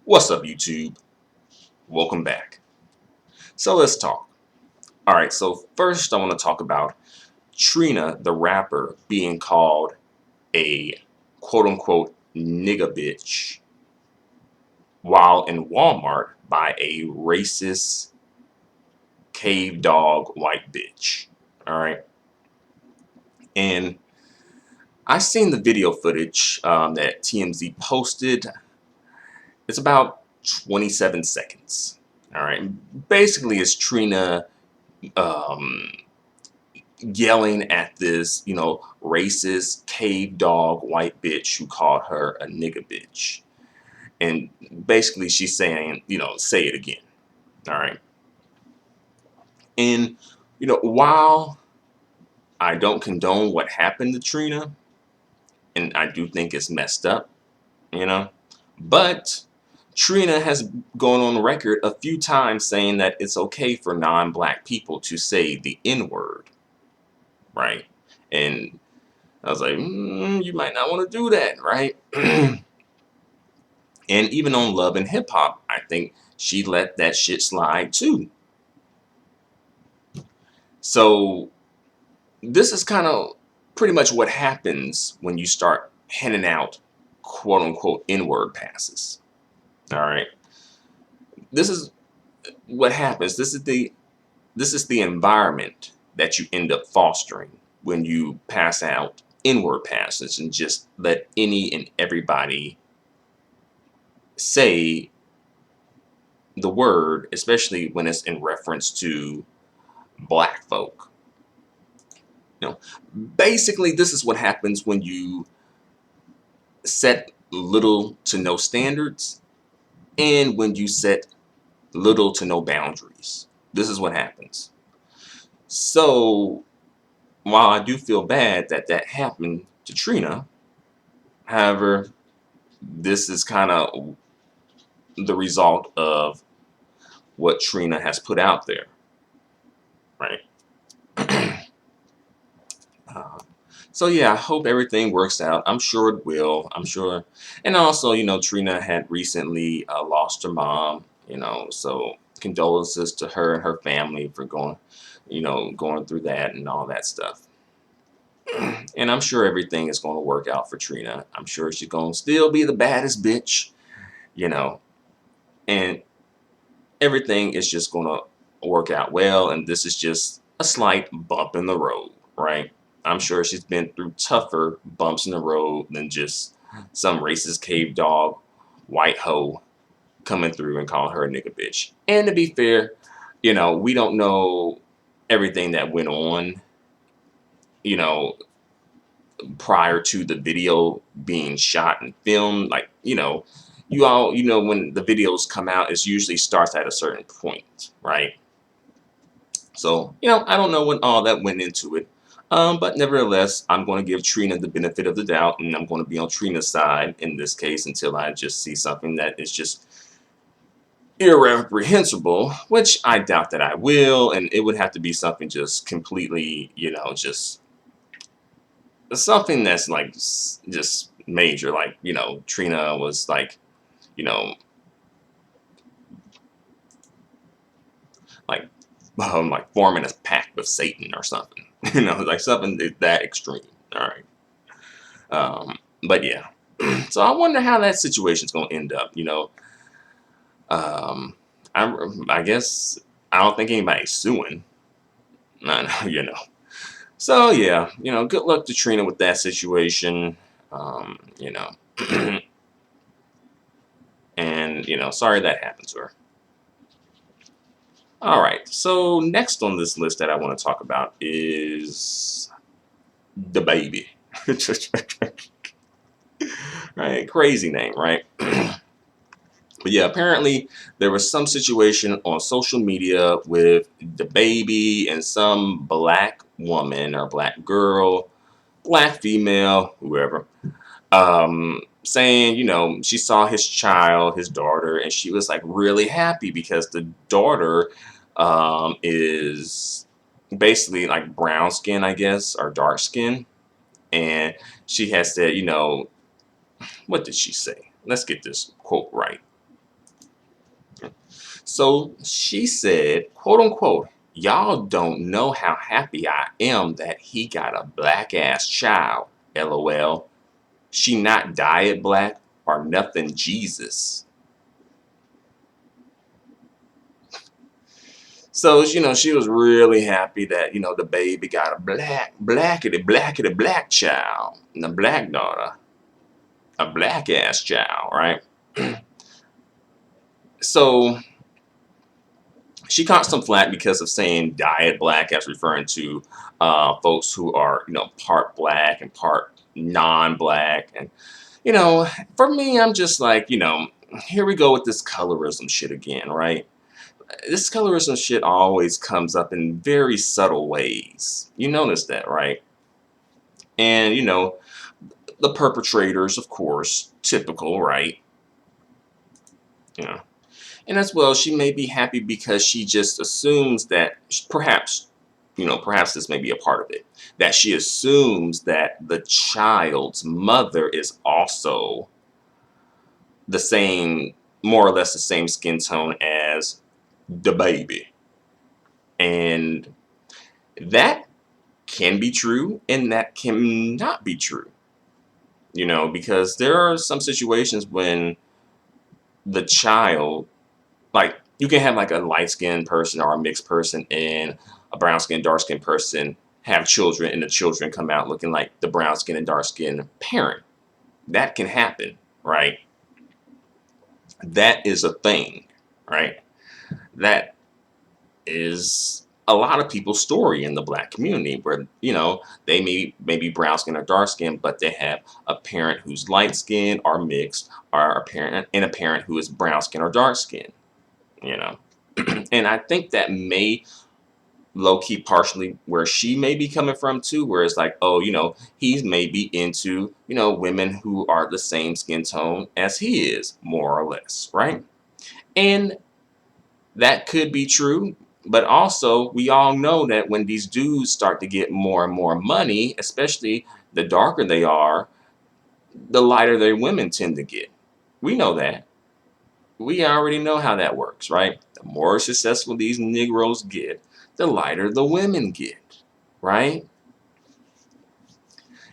What's up, YouTube? Welcome back. So let's talk. All right, so first I want to talk about Trina, the rapper, being called a quote-unquote nigga bitch while in Walmart by a racist cave dog white bitch. All right. And I seen the video footage that TMZ posted. It's about 27 seconds. All right. Basically, it's Trina um, yelling at this, racist cave dog white bitch who called her a nigga bitch. And basically she's saying, say it again. All right. And, while I don't condone what happened to Trina, and I do think it's messed up, but Trina has gone on record a few times saying that it's okay for non-black people to say the N-word. Right. And I was like, you might not want to do that, right? And even on Love and Hip Hop, I think she let that shit slide too. So this is kind of pretty much what happens when you start handing out quote unquote N-word passes. All right. This is what happens. This is the environment that you end up fostering when you pass out N-word passes and just let any and everybody say the word, especially when it's in reference to black folk. Basically, this is what happens when you set little to no standards and when you set little to no boundaries. This is what happens. So while I do feel bad that that happened to Trina, however, this is kind of the result of what Trina has put out there, right? So yeah, I hope everything works out. I'm sure it will. I'm sure. And also, Trina had recently lost her mom, so condolences to her and her family for going through that and all that stuff. And I'm sure everything is going to work out for Trina. I'm sure she's going to still be the baddest bitch, and everything is just going to work out well. And this is just a slight bump in the road, right? I'm sure she's been through tougher bumps in the road than just some racist cave dog, white hoe coming through and calling her a nigga bitch. And to be fair, we don't know everything that went on, prior to the video being shot and filmed. Like, you all, when the videos come out, it usually starts at a certain point, right? So, I don't know when all that went into it. But nevertheless, I'm going to give Trina the benefit of the doubt, and I'm going to be on Trina's side in this case until I just see something that is just irreprehensible, which I doubt that I will, and it would have to be something just completely, just something that's like just major, like, Trina was like, like, like forming a pact with Satan or something. Like something that extreme. All right. But yeah. So I wonder how that situation's going to end up. I guess I don't think anybody's suing. No. So yeah, good luck to Trina with that situation. And sorry that happened to her. All right, so next on this list that I want to talk about is DaBaby. Right, crazy name, right? But yeah, apparently there was some situation on social media with DaBaby and some black woman or black girl, black female, whoever, saying, she saw his child, his daughter, and she was like really happy because the daughter is basically like brown skin, I guess, or dark skin. And she has said, what did she say? Let's get this quote right. So she said, quote unquote, y'all don't know how happy I am that he got a black ass child. LOL. She not diet black or nothing Jesus. So, she was really happy that, the baby got a black child, and a black daughter, a black ass child, right? So she caught some flack because of saying diet black as referring to folks who are, part black and part non-black. And, for me, I'm just like, here we go with this colorism shit again, right? This colorism shit always comes up in very subtle ways. You notice that, right? And, the perpetrators, of course, typical, right? You know, and as well, she may be happy because she just assumes that perhaps, perhaps this may be a part of it, that she assumes that the child's mother is also the same, more or less the same skin tone as the baby. And that can be true and that can not be true, because there are some situations when the child, like, you can have like a light skinned person or a mixed person and a brown skinned, dark skinned person have children and the children come out looking like the brown skinned and dark skinned parent. That can happen, right? That is a thing, right? That is a lot of people's story in the black community where, they may be brown skin or dark skin, but they have a parent who's light skinned or mixed, or a parent who is brown skin or dark skin, you know. And I think that may low key partially where she may be coming from too, where it's like, oh, he's maybe into, women who are the same skin tone as he is, more or less, right? And that could be true, but also we all know that when these dudes start to get more and more money, especially the darker they are, the lighter their women tend to get. We know that. We already know how that works, right? The more successful these Negroes get, the lighter the women get, right?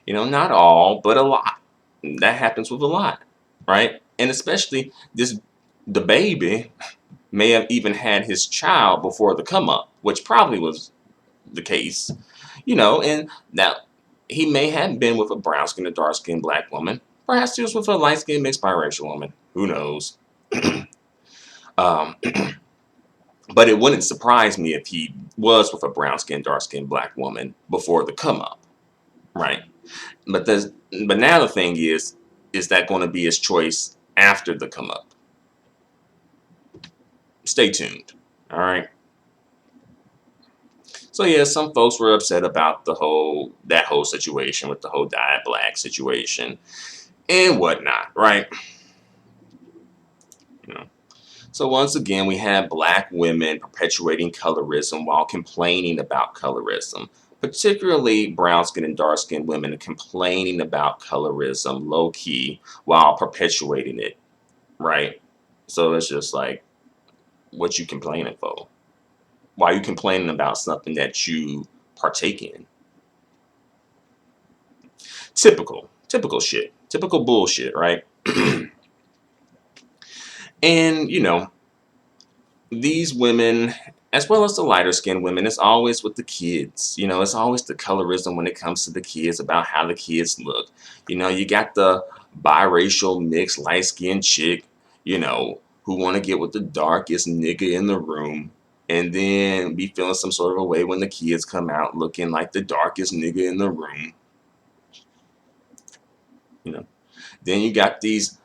Not all, but a lot. That happens with a lot, right? And especially the baby may have even had his child before the come up, which probably was the case, and now he may have been with a brown skinned, a dark skinned black woman. Perhaps he was with a light skinned, mixed biracial woman. Who knows? um, but it wouldn't surprise me if he was with a brown skinned, dark skinned black woman before the come up, right? But now the thing is that going to be his choice after the come up? Stay tuned. All right. So yeah, some folks were upset about that whole situation with the whole diet black situation and whatnot, right? You know. So once again, we have black women perpetuating colorism while complaining about colorism, particularly brown skin and dark skinned women complaining about colorism low key while perpetuating it, right? So it's just like, what you complaining for? Why are you complaining about something that you partake in? Typical shit, typical bullshit, right? And these women, as well as the lighter skinned women, it's always with the kids. It's always the colorism when it comes to the kids, about how the kids look. You got the biracial mixed light skinned chick, who want to get with the darkest nigga in the room, and then be feeling some sort of a way when the kids come out looking like the darkest nigga in the room. Then you got these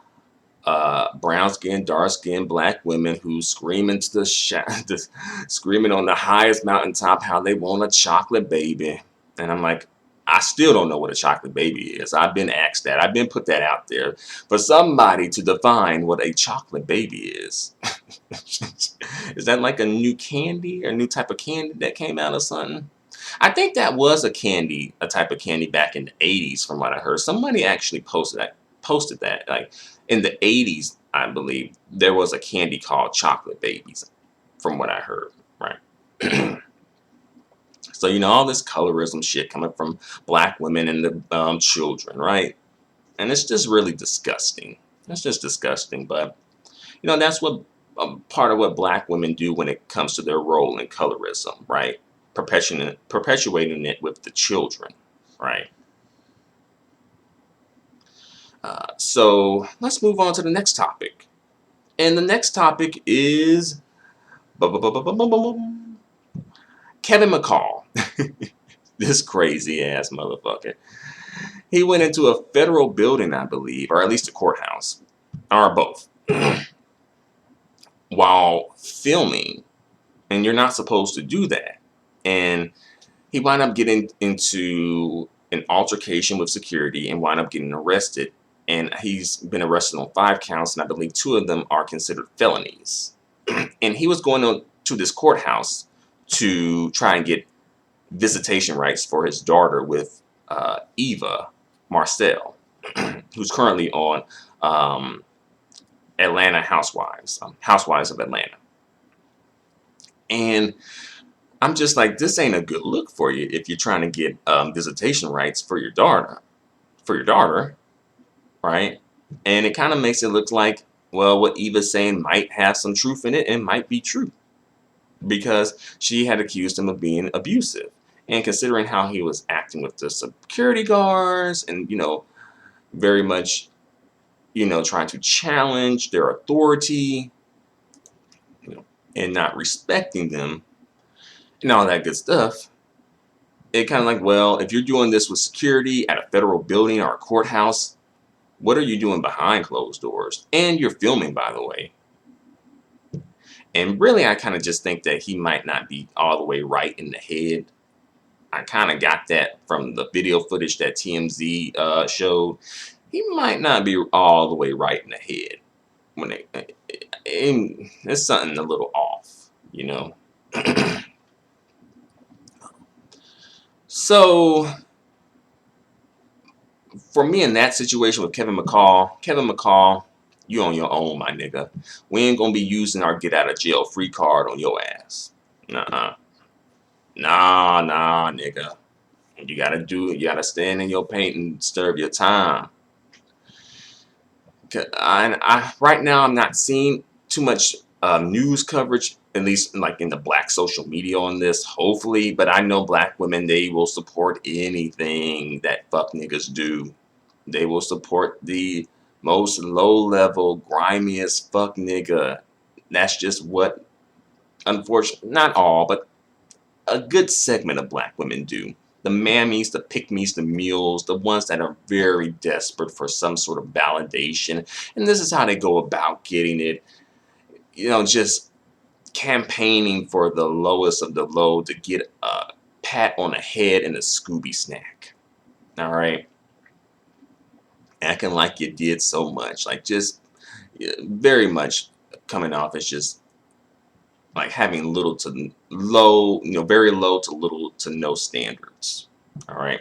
brown skin, dark skin, black women who screaming to screaming on the highest mountaintop how they want a chocolate baby. And I'm like, I still don't know what a chocolate baby is. I've been asked that. I've been put that out there for somebody to define what a chocolate baby is. Is that like a new candy or new type of candy that came out or something? I think that was a type of candy back in the 80s from what I heard. Somebody actually posted that. Like, in the 80s, I believe, there was a candy called Chocolate Babies, from what I heard, right? So, all this colorism shit coming from black women and the children, right? And it's just really disgusting. It's just disgusting. But, that's what part of what black women do when it comes to their role in colorism, right? Perpetuating it with the children, right? So let's move on to the next topic. And the next topic is Kevin McCall. This crazy ass motherfucker. He went into a federal building, I believe, or at least a courthouse, or both, while filming. And you're not supposed to do that. And he wound up getting into an altercation with security and wound up getting arrested. And he's been arrested on 5 counts, and I believe 2 of them are considered felonies. And he was going to this courthouse to try and get visitation rights for his daughter with Eva Marcel, who's currently on Atlanta Housewives, Housewives of Atlanta. And I'm just like, this ain't a good look for you if you're trying to get visitation rights for your daughter, right? And it kind of makes it look like, well, what Eva's saying might have some truth in it and might be true, because she had accused him of being abusive. And considering how he was acting with the security guards and, very much, trying to challenge their authority, and not respecting them and all that good stuff, it kind of like, well, if you're doing this with security at a federal building or a courthouse, what are you doing behind closed doors? And you're filming, by the way. And really, I kind of just think that he might not be all the way right in the head. I kind of got that from the video footage that TMZ showed. He might not be all the way right in the head. When there's something a little off, So, for me in that situation with Kevin McCall, you on your own, my nigga. We ain't gonna be using our get out of jail free card on your ass. Nah, nigga. You gotta stand in your paint and serve your time. Right now, I'm not seeing too much news coverage, at least like in the black social media on this, hopefully. But I know black women, they will support anything that fuck niggas do. They will support the most low-level, grimiest fuck nigga. That's just what, unfortunately, not all, but a good segment of black women do. The mammies, the pick-me's, the mules, the ones that are very desperate for some sort of validation. And this is how they go about getting it. Just campaigning for the lowest of the low to get a pat on the head and a Scooby snack. All right? Acting like you did so much. Like, just very much coming off as just like having little to low, very low to little to no standards. All right.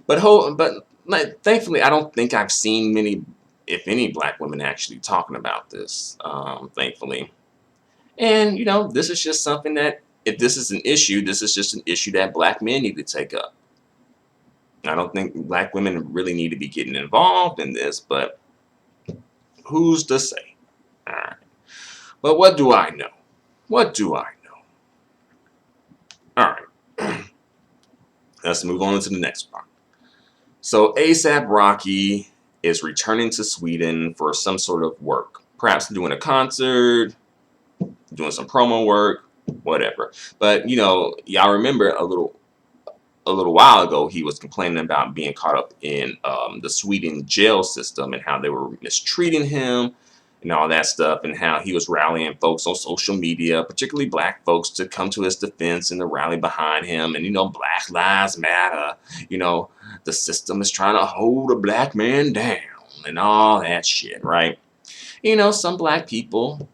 But thankfully, I don't think I've seen many, if any, black women actually talking about this. Thankfully, and this is just something that, if this is an issue, this is just an issue that black men need to take up. I don't think black women really need to be getting involved in this, but who's to say? All right. But what do I know? What do I know? All right. Let's move on to the next part. So ASAP Rocky is returning to Sweden for some sort of work. Perhaps doing a concert, doing some promo work, whatever. But, y'all remember a little while ago, he was complaining about being caught up in the Sweden jail system and how they were mistreating him and all that stuff, and how he was rallying folks on social media, particularly black folks, to come to his defense and to rally behind him. And, Black Lives Matter, the system is trying to hold a black man down and all that shit, right? Some black people,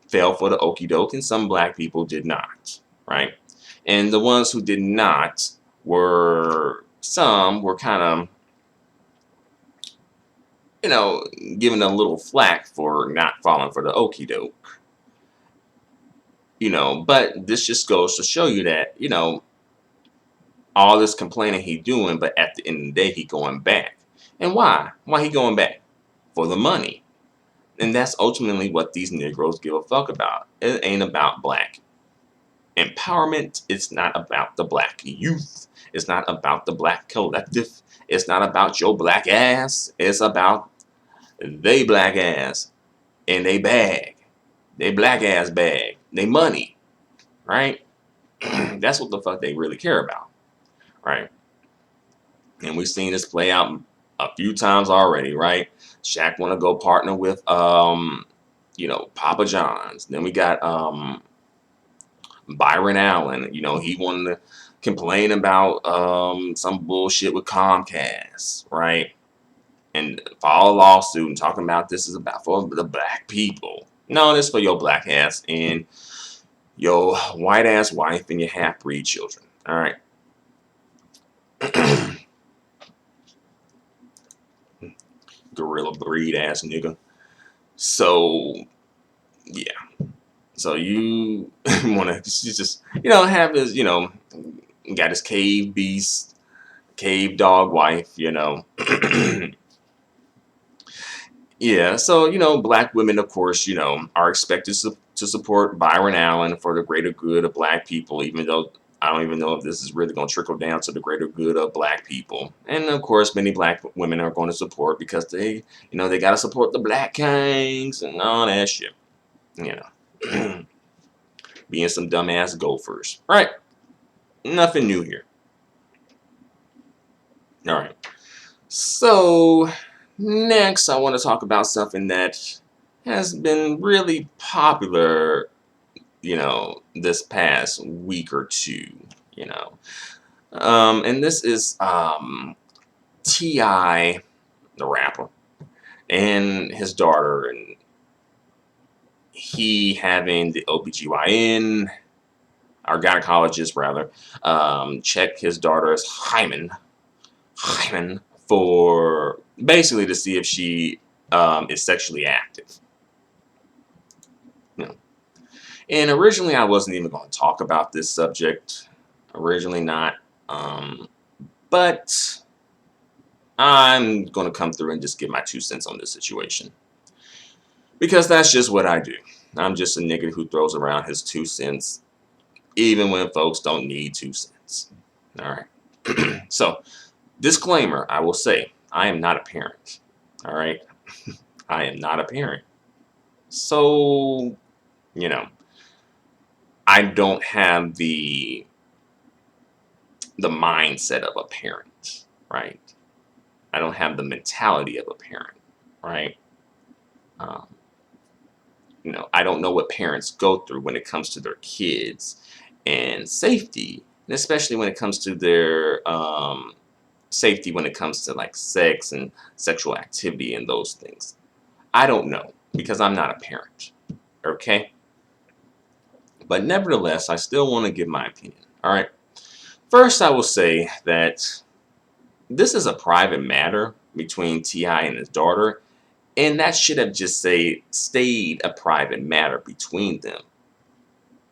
fell for the okie doke, and some black people did not, right? And the ones who did not were kind of you know, giving a little flack for not falling for the okie doke. You know, but this just goes to show you that, you know, all this complaining he doing, but at the end of the day, he going back. And why? Why he going back? For the money. And that's ultimately what these Negroes give a fuck about. It ain't about black empowerment. It's not about the black youth. It's not about the black collective. It's not about your black ass. It's about they black ass and they bag. They black ass bag. They money. Right? That's what the fuck they really care about. Right? And we've seen this play out a few times already, right? Shaq want to go partner with you know, Papa John's. Then we got Byron Allen. You know, he wanted to complain about some bullshit with Comcast, right? And file a lawsuit and talking about this is about for the black people. No, this is for your black ass and your white ass wife and your half-breed children. All right. Gorilla breed ass nigga. So yeah. So you want to just, you know, have his, you know, got his cave beast, cave dog wife, you know. Yeah, so, you know, black women, of course, you know, are expected to support Byron Allen for the greater good of black people, even though I don't even know if this is really going to trickle down to the greater good of black people. And, of course, many black women are going to support because they, you know, they got to support the black kings and all that shit, you know. Being some dumbass gophers. All right. Nothing new here. All right. So next I want to talk about something that has been really popular, you know, this past week or two, you know. And this is T.I., the rapper, and his daughter, and he having the OBGYN, our gynecologist rather, check his daughter's hymen for basically to see if she is sexually active. You know. And originally I wasn't even going to talk about this subject. Originally not. But I'm going to come through and just give my 2 cents on this situation. Because that's just what I do. I'm just a nigga who throws around his 2 cents even when folks don't need 2 cents. All right. So, disclaimer, I will say, I am not a parent. All right. I am not a parent. So, you know, I don't have the mindset of a parent, right? I don't have the mentality of a parent, right? You know, I don't know what parents go through when it comes to their kids and safety, and especially when it comes to their safety when it comes to like sex and sexual activity and those things. I don't know because I'm not a parent, okay? But nevertheless, I still want to give my opinion, all right? First, I will say that this is a private matter between T.I. and his daughter, and that should have just stayed a private matter between them.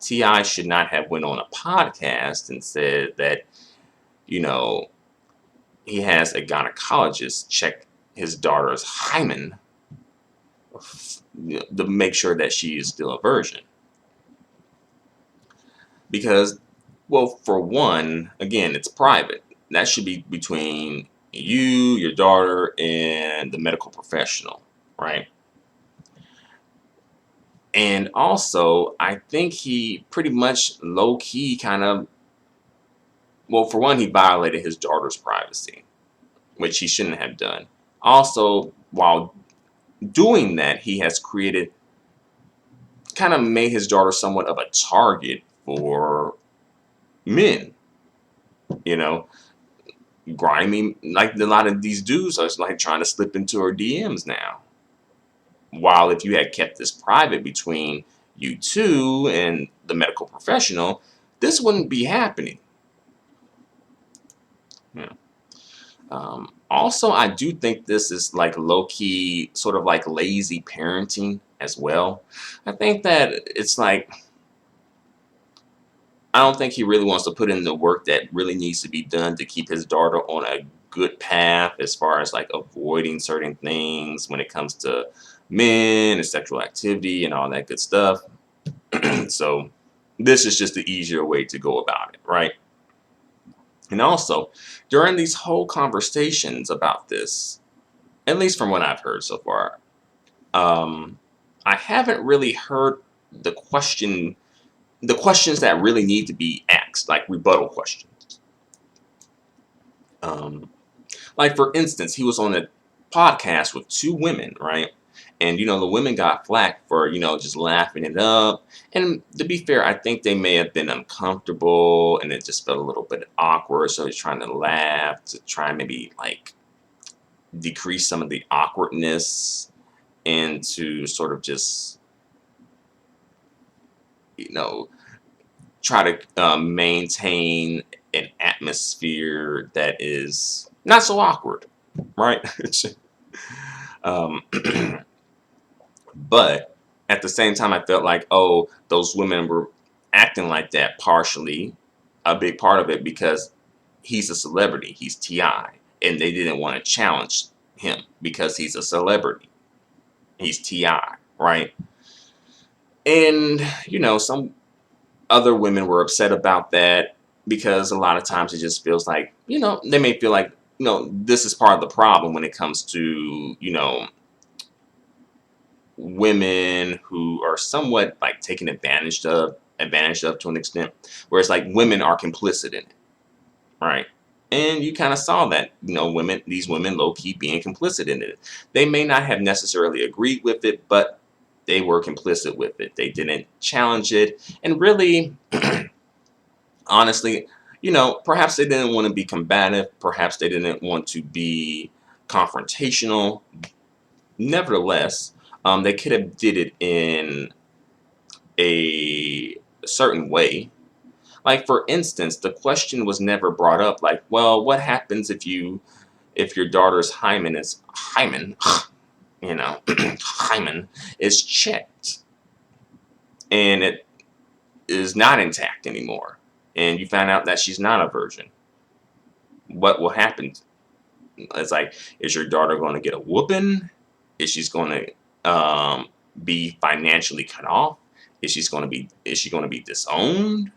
T.I. should not have went on a podcast and said that, you know, he has a gynecologist check his daughter's hymen to make sure that she is still a virgin. Because, well, for one, again, it's private. That should be between you, your daughter, and the medical professional, right? And also, I think he pretty much low-key kind of, well, for one, he violated his daughter's privacy, which he shouldn't have done. Also, while doing that, he has kind of made his daughter somewhat of a target for men, you know, grimy, like a lot of these dudes are like trying to slip into her DMs now. While if you had kept this private between you two and the medical professional, this wouldn't be happening. Yeah. Also, I do think this is like low key, sort of like lazy parenting as well. I think that it's like, I don't think he really wants to put in the work that really needs to be done to keep his daughter on a good path as far as like avoiding certain things when it comes to men and sexual activity and all that good stuff. So this is just the easier way to go about it, right? And also, during these whole conversations about this, at least from what I've heard so far, um, I haven't really heard the question, the questions that really need to be asked, like rebuttal questions. Um, like for instance, he was on a podcast with two women, right? And the women got flack for just laughing it up. And to be fair, I think they may have been uncomfortable, and it just felt a little bit awkward. So he's trying to laugh to try and maybe like decrease some of the awkwardness, and to sort of just you know try to maintain an atmosphere that is not so awkward, right? um, but at the same time, I felt like, oh, those women were acting like that partially, a big part of it, because he's a celebrity, he's Ti, and they didn't want to challenge him because he's a celebrity, he's Ti, right? And some other women were upset about that, because a lot of times it just feels like, they may feel like, this is part of the problem when it comes to, women who are somewhat like taken advantage of to an extent, where it's like women are complicit in it, right? And you kind of saw that, these women low key being complicit in it. They may not have necessarily agreed with it, but they were complicit with it. They didn't challenge it. And really, honestly, perhaps they didn't want to be combative. Perhaps they didn't want to be confrontational. Nevertheless, they could have did it in a certain way. Like for instance, the question was never brought up. Like, well, what happens if your daughter's hymen, hymen is checked and it is not intact anymore, and you find out that she's not a virgin? What will happen? It's like, is your daughter going to get a whooping? Is she going to be financially cut off? Is she going to be disowned?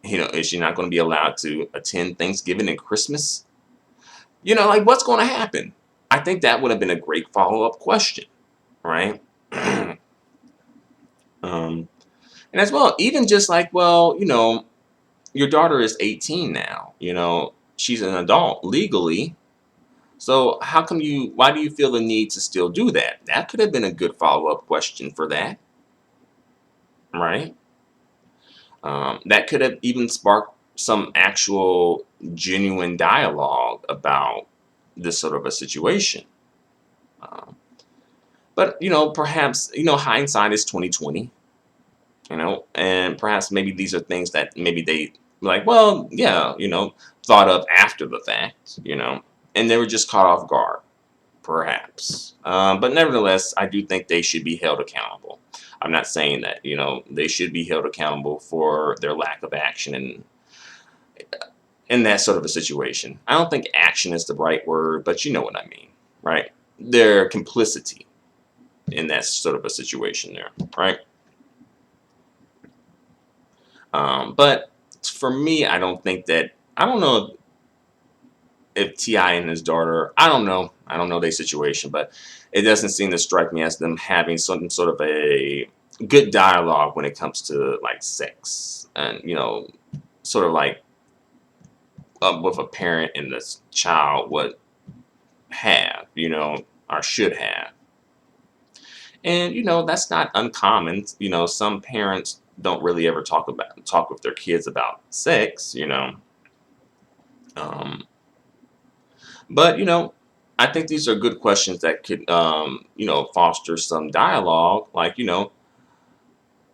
Is she not going to be allowed to attend Thanksgiving and Christmas? Like, what's going to happen? I think that would have been a great follow-up question, right? And as well, even just like, well, your daughter is 18 now. She's an adult legally. So why do you feel the need to still do that? That could have been a good follow-up question for that, right? That could have even sparked some actual genuine dialogue about this sort of a situation. Um, but perhaps hindsight is 2020. And perhaps maybe these are things that maybe they like, well, yeah, thought of after the fact, and they were just caught off guard, perhaps. But nevertheless, I do think they should be held accountable. I'm not saying that, they should be held accountable for their lack of action in that sort of a situation. I don't think action is the right word, but you know what I mean, right? Their complicity in that sort of a situation there, right? But for me, I don't know if T.I. and his daughter, I don't know their situation, but it doesn't seem to strike me as them having some sort of a good dialogue when it comes to like sex, and sort of like with a parent and the child would have, or should have. And that's not uncommon. Some parents don't really ever talk with their kids about sex. Um, but I think these are good questions that could foster some dialogue. Like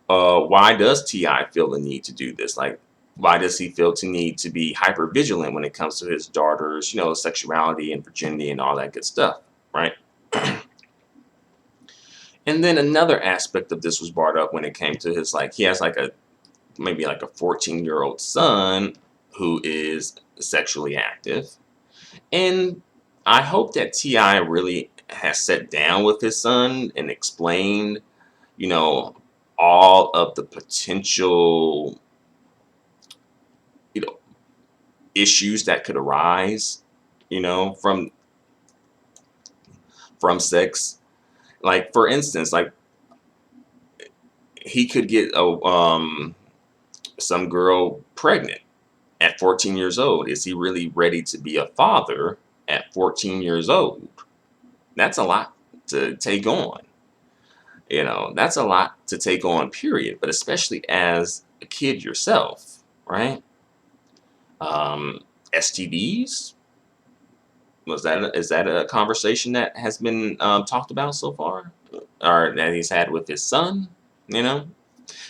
why does Ti feel the need to do this? Like, Why does he feel to need to be hyper vigilant when it comes to his daughter's, sexuality and virginity and all that good stuff, right? And then another aspect of this was brought up when it came to his, like, he has like maybe like a 14-year-old son who is sexually active. And I hope that T.I. really has sat down with his son and explained, all of the potential, you know, issues that could arise, from sex. Like, for instance, like, he could get some girl pregnant at 14 years old. Is he really ready to be a father at 14 years old? That's a lot to take on. That's a lot to take on, period. But especially as a kid yourself, right? STDs, is that a conversation that has been talked about so far, or that he's had with his son?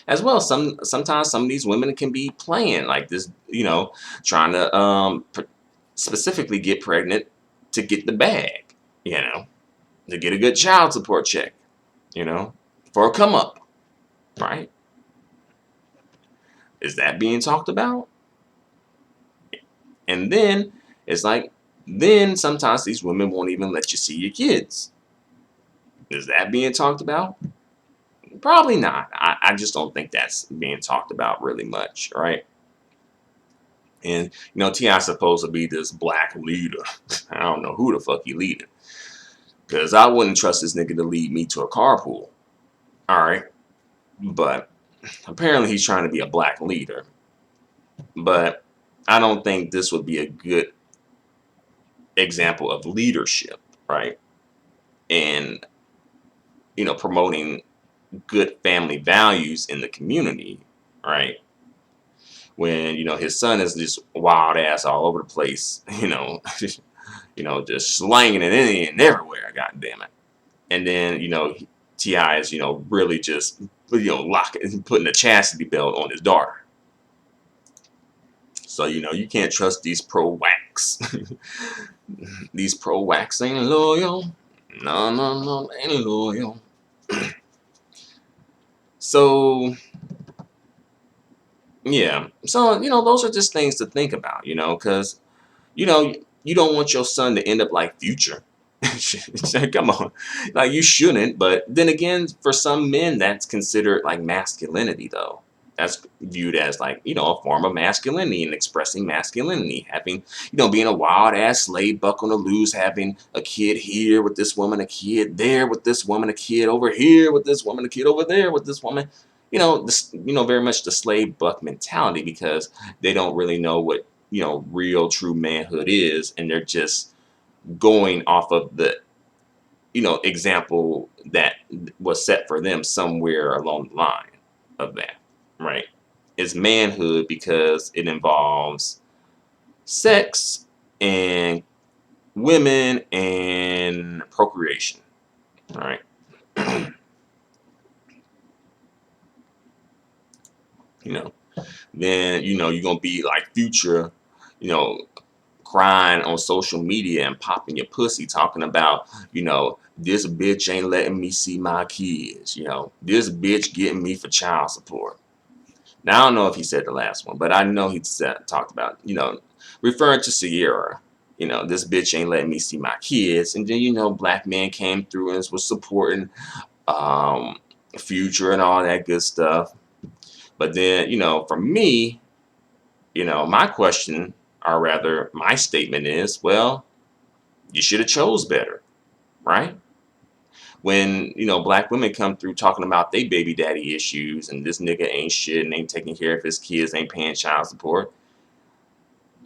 As well. Sometimes some of these women can be playing like this, trying to specifically get pregnant to get the bag, to get a good child support check, for a come up, right? Is that being talked about? And then it's like, then sometimes these women won't even let you see your kids. Is that being talked about? Probably not. I just don't think that's being talked about really much, right? And, T.I.'s supposed to be this black leader. I don't know who the fuck he leading. Because I wouldn't trust this nigga to lead me to a carpool. All right. But apparently he's trying to be a black leader. But I don't think this would be a good example of leadership, right? And, promoting good family values in the community, right? When, his son is just wild ass all over the place, just slanging it in and everywhere, god damn it. And then, T.I. is, really just, putting a chastity belt on his daughter. So, you can't trust these pro-wax. These pro-wax ain't loyal. No, ain't loyal. So, yeah. So, those are just things to think about, because, you don't want your son to end up like Future. Come on. Like, you shouldn't. But then again, for some men, that's considered like masculinity, though. That's viewed as like, a form of masculinity and expressing masculinity. Having, being a wild ass slave buck on the loose, having a kid here with this woman, a kid there with this woman, a kid over here with this woman, a kid over there with this woman. Very much the slave buck mentality, because they don't really know what, real true manhood is. And they're just going off of the, example that was set for them somewhere along the line of that, right? It's manhood because it involves sex and women and procreation, right? Then, you're going to be like Future, crying on social media and popping your pussy, talking about, this bitch ain't letting me see my kids, this bitch getting me for child support. Now, I don't know if he said the last one, but I know he talked about, referring to Sierra, this bitch ain't letting me see my kids. And then, black men came through and was supporting Future and all that good stuff. But then, for me, my question, or rather my statement is, well, you should have chose better, right? When, black women come through talking about they baby daddy issues and this nigga ain't shit and ain't taking care of his kids, ain't paying child support.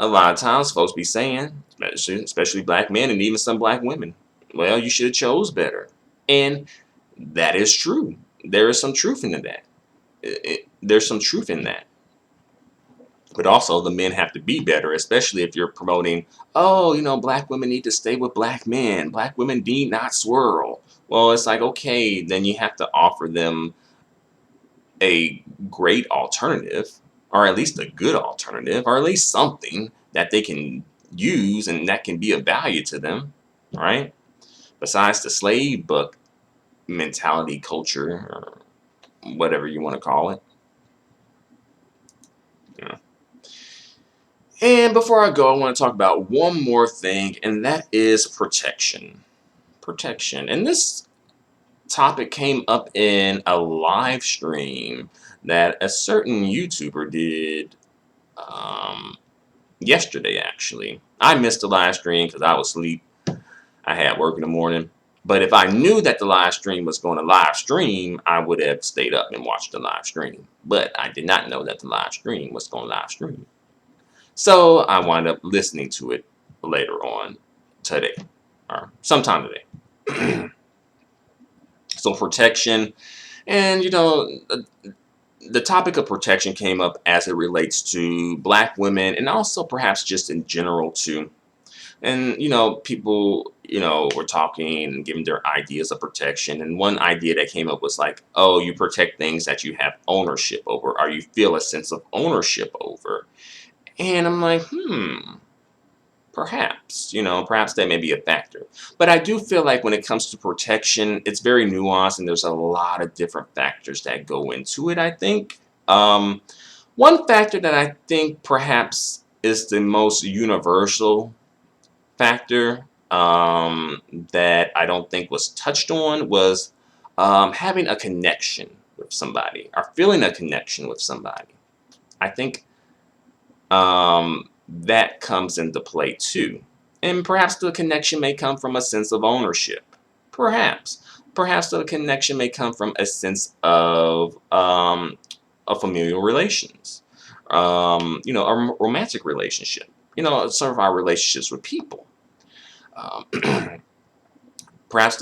A lot of times folks be saying, especially black men and even some black women, well, you should have chose better. And that is true. There is some truth in that. There's some truth in that. But also the men have to be better, especially if you're promoting, black women need to stay with black men. Black women need not swirl. Well, it's like, okay, then you have to offer them a great alternative, or at least a good alternative, or at least something that they can use and that can be of value to them, right? Besides the slave book mentality, culture, or whatever you want to call it. Yeah. And before I go, I want to talk about one more thing, and that is protection. Protection. And this topic came up in a live stream that a certain YouTuber did yesterday, actually. I missed the live stream because I was asleep. I had work in the morning. But if I knew that the live stream was going to live stream, I would have stayed up and watched the live stream. But I did not know that the live stream was going to live stream. So I wound up listening to it later on today, or sometime today. So protection, and the topic of protection came up as it relates to Black women, and also perhaps just in general too. And people were talking and giving their ideas of protection, and one idea that came up was like, oh, you protect things that you have ownership over, or you feel a sense of ownership over. And I'm like, perhaps, perhaps that may be a factor. But I do feel like when it comes to protection, it's very nuanced, and there's a lot of different factors that go into it, I think. One factor that I think perhaps is the most universal factor that I don't think was touched on was having a connection with somebody, or feeling a connection with somebody. I think that comes into play too. And perhaps the connection may come from a sense of ownership. Perhaps. Perhaps the connection may come from a sense of familial relations. A romantic relationship. Sort of our relationships with people. Perhaps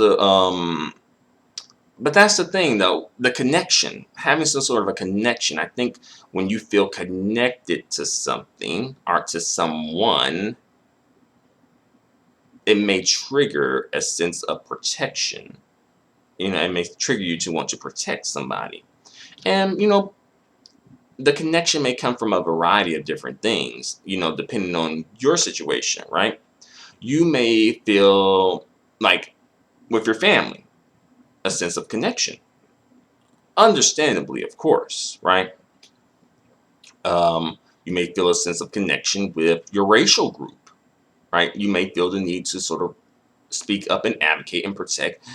but that's the thing, though, the connection, having some sort of a connection. I think when you feel connected to something or to someone, it may trigger a sense of protection. It may trigger you to want to protect somebody. And, the connection may come from a variety of different things, depending on your situation, right? You may feel like with your family, a sense of connection. Understandably, of course, right? You may feel a sense of connection with your racial group, right? You may feel the need to sort of speak up and advocate and protect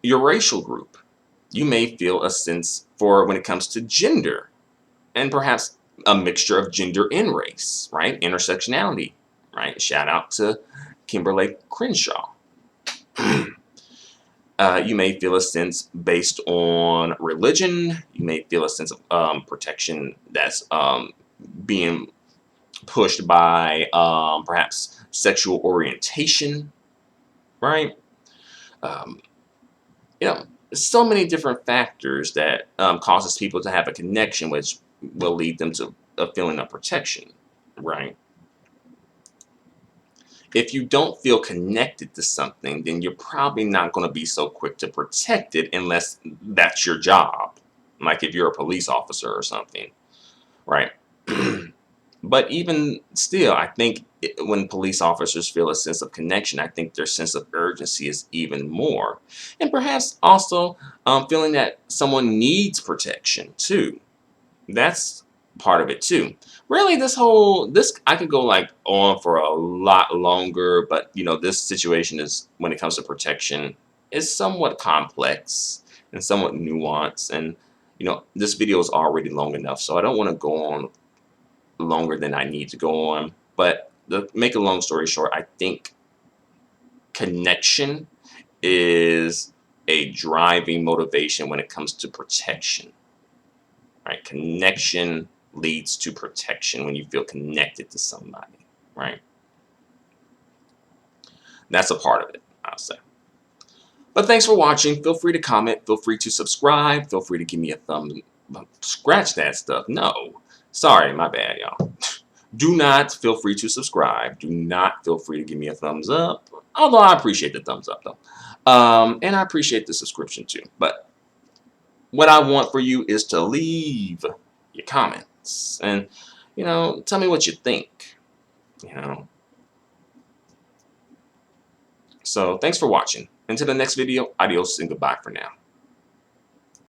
your racial group. You may feel a sense for when it comes to gender, and perhaps a mixture of gender and race, right? Intersectionality, right? Shout out to Kimberly Crenshaw. You may feel a sense based on religion. You may feel a sense of protection that's being pushed by perhaps sexual orientation, right? So many different factors that causes people to have a connection, which will lead them to a feeling of protection, right? If you don't feel connected to something, then you're probably not going to be so quick to protect it unless that's your job. Like if you're a police officer or something, right? But even still, I think when police officers feel a sense of connection, I think their sense of urgency is even more. And perhaps also feeling that someone needs protection too. That's part of it too. Really, this I could go like on for a lot longer, but this situation is, when it comes to protection, is somewhat complex and somewhat nuanced. And this video is already long enough, so I don't want to go on longer than I need to go on. But to make a long story short, I think connection is a driving motivation when it comes to protection. Right? Connection leads to protection when you feel connected to somebody, right? That's a part of it, I'll say. But thanks for watching. Feel free to comment. Feel free to subscribe. Feel free to give me a thumb. Scratch that stuff. No. Sorry, my bad, y'all. Do not feel free to subscribe. Do not feel free to give me a thumbs up. Although I appreciate the thumbs up, though. And I appreciate the subscription, too. But what I want for you is to leave your comments, and tell me what you think. So thanks for watching. Until the next video, adios and goodbye for now.